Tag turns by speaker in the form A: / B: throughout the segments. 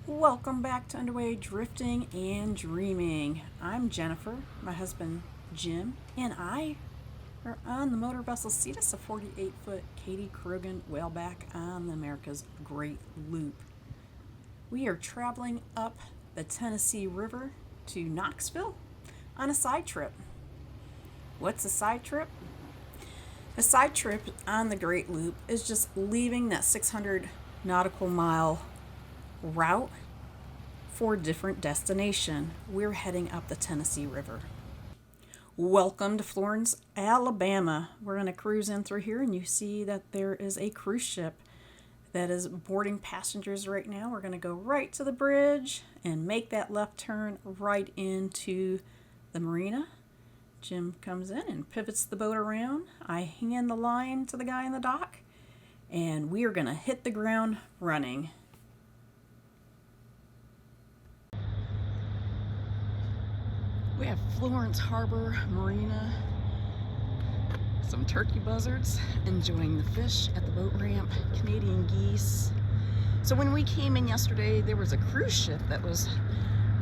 A: Welcome back to Underway Drifting and Dreaming. I'm Jennifer, my husband Jim, and I are on the motor vessel Cetus, a 48-foot Kadey Krogen Whaleback on the America's Great Loop. We are traveling up the Tennessee River to Knoxville on a side trip. What's a side trip? A side trip on the Great Loop is just leaving that 600 nautical mile route for a different destination. We're heading up the Tennessee River. Welcome to Florence, Alabama. We're going to cruise in through here, and you see that there is a cruise ship that is boarding passengers right now. We're going to go right to the bridge and make that left turn right into the Marina. Jim comes in and pivots the boat around. I hand the line to the guy in the dock, and we are going to hit the ground running. We have Florence Harbor Marina, some turkey buzzards enjoying the fish at the boat ramp, Canadian geese. So when we came in yesterday, there was a cruise ship that was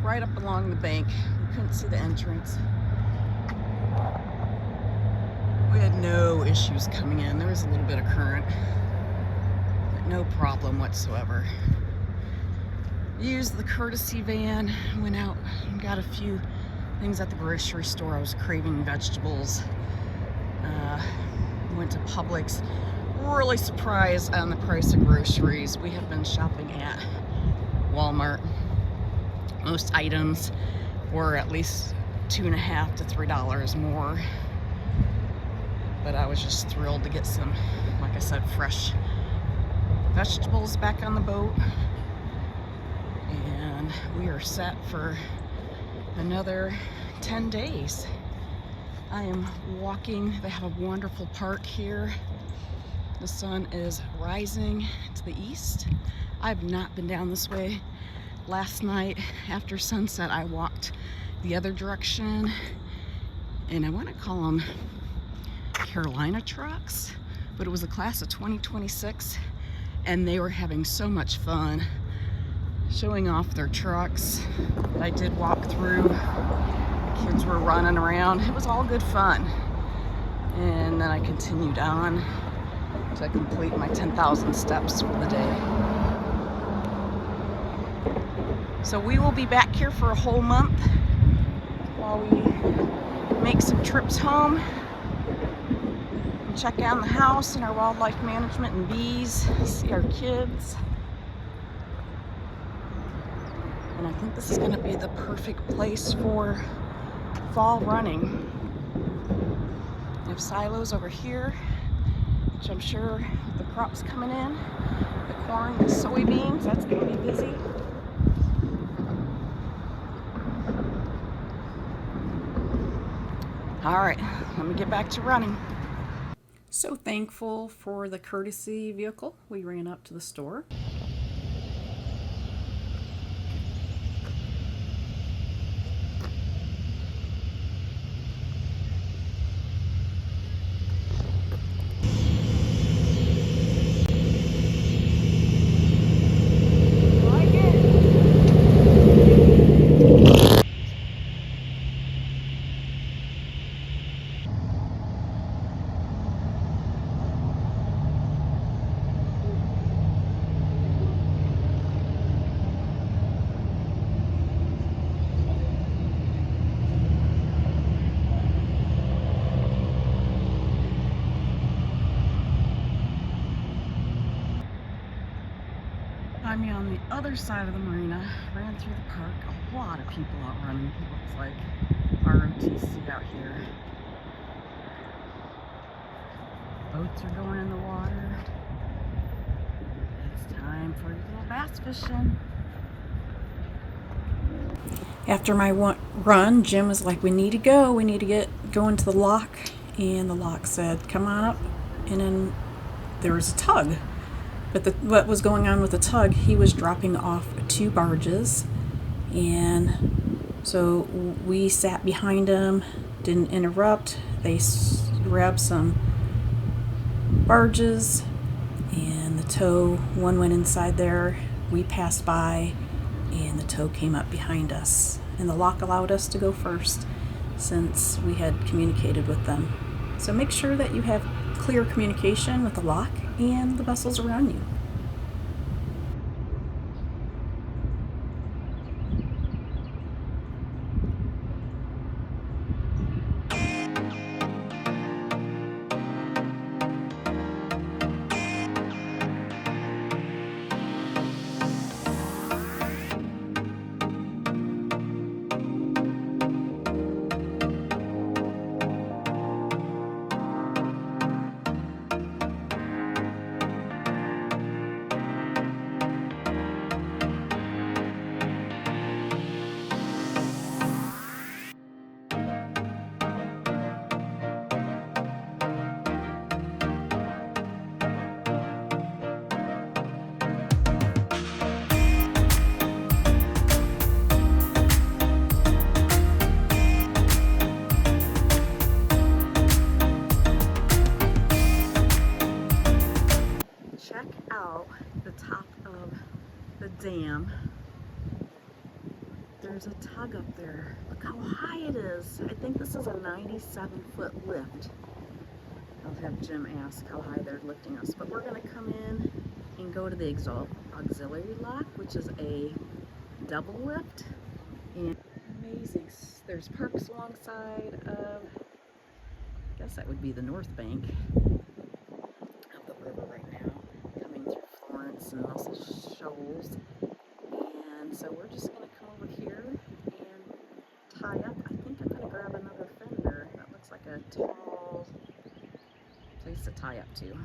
A: right up along the bank. We couldn't see the entrance. We had no issues coming in. There was a little bit of current, but no problem whatsoever. Used the courtesy van, went out and got a few things at the grocery store. I was craving vegetables. Went to Publix. Really surprised on the price of groceries. We have been shopping at Walmart. Most items were at least $2.50 to $3 more. But I was just thrilled to get some, like I said, fresh vegetables back on the boat. And we are set for another 10 days. I am walking. They have a wonderful park here. The sun is rising to the east. I've not been down this way. Last night after sunset, I walked the other direction, and I want to call them Carolina trucks, but it was a class of 2026, and they were having so much fun showing off their trucks. I did walk through. The kids were running around. It was all good fun. And then I continued on to complete my 10,000 steps for the day. So we will be back here for a whole month while we make some trips home and check out the house and our wildlife management and bees, see our kids. And I think this is going to be the perfect place for fall running. We have silos over here, which I'm sure the crops coming in, the corn, the soybeans, that's going to be busy. All right, let me get back to running. So thankful for the courtesy vehicle. We ran up to the store. I'm on the other side of the marina, ran through the park. A lot of people out running. It looks like ROTC out here. Boats are going in the water. It's time for a little bass fishing. After my run, Jim was like, we need to go. We need to get going to the lock. And the lock said, come on up. And then there was a tug. But what was going on with the tug, he was dropping off 2 barges. And so we sat behind him, didn't interrupt. They grabbed some barges, and the tow, one went inside there. We passed by, and the tow came up behind us. And the lock allowed us to go first since we had communicated with them. So make sure that you have clear communication with the lock and the vessels around you. Check out the top of the dam. There's a tug up there. Look how high it is. I think this is a 97-foot lift. I'll have Jim ask how high they're lifting us. But we're going to come in and go to the auxiliary lock, which is a double lift. And amazing. There's parks alongside of, I guess that would be the north bank of the river right now, coming through Florence and also shoals. And so we're just going to come over here and tie up. I think I'm going to grab another fender. That looks like a tall place to tie up to.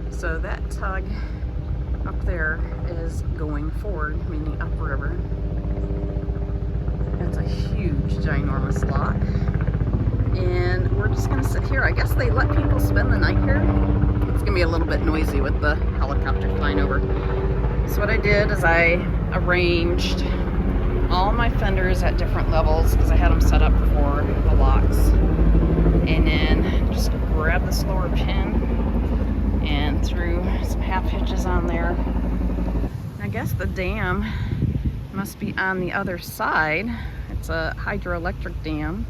A: So that tug up there is going forward, meaning upriver. It's a huge, ginormous lock. And we're just going to sit here. I guess they let people spend the night here. It's going to be a little bit noisy with the helicopter flying over. So what I did is I arranged all my fenders at different levels because I had them set up for the locks. And then just grab this lower pin and threw some half hitches on there. I guess the dam must be on the other side. It's a hydroelectric dam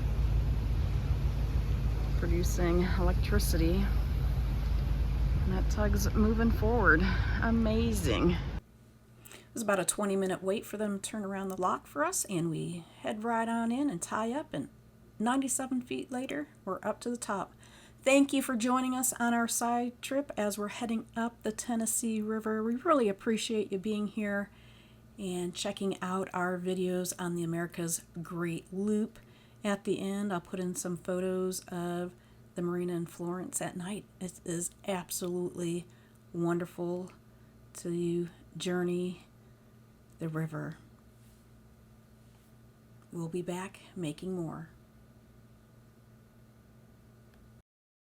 A: producing electricity. And that tug's moving forward. Amazing. It was about a 20-minute wait for them to turn around the lock for us, and we head right on in and tie up, and 97 feet later, we're up to the top. Thank you for joining us on our side trip as we're heading up the Tennessee River. We really appreciate you being here and checking out our videos on the America's Great Loop. At the end, I'll put in some photos of the Marina in Florence at night. It is absolutely wonderful to journey the river. We'll be back making more.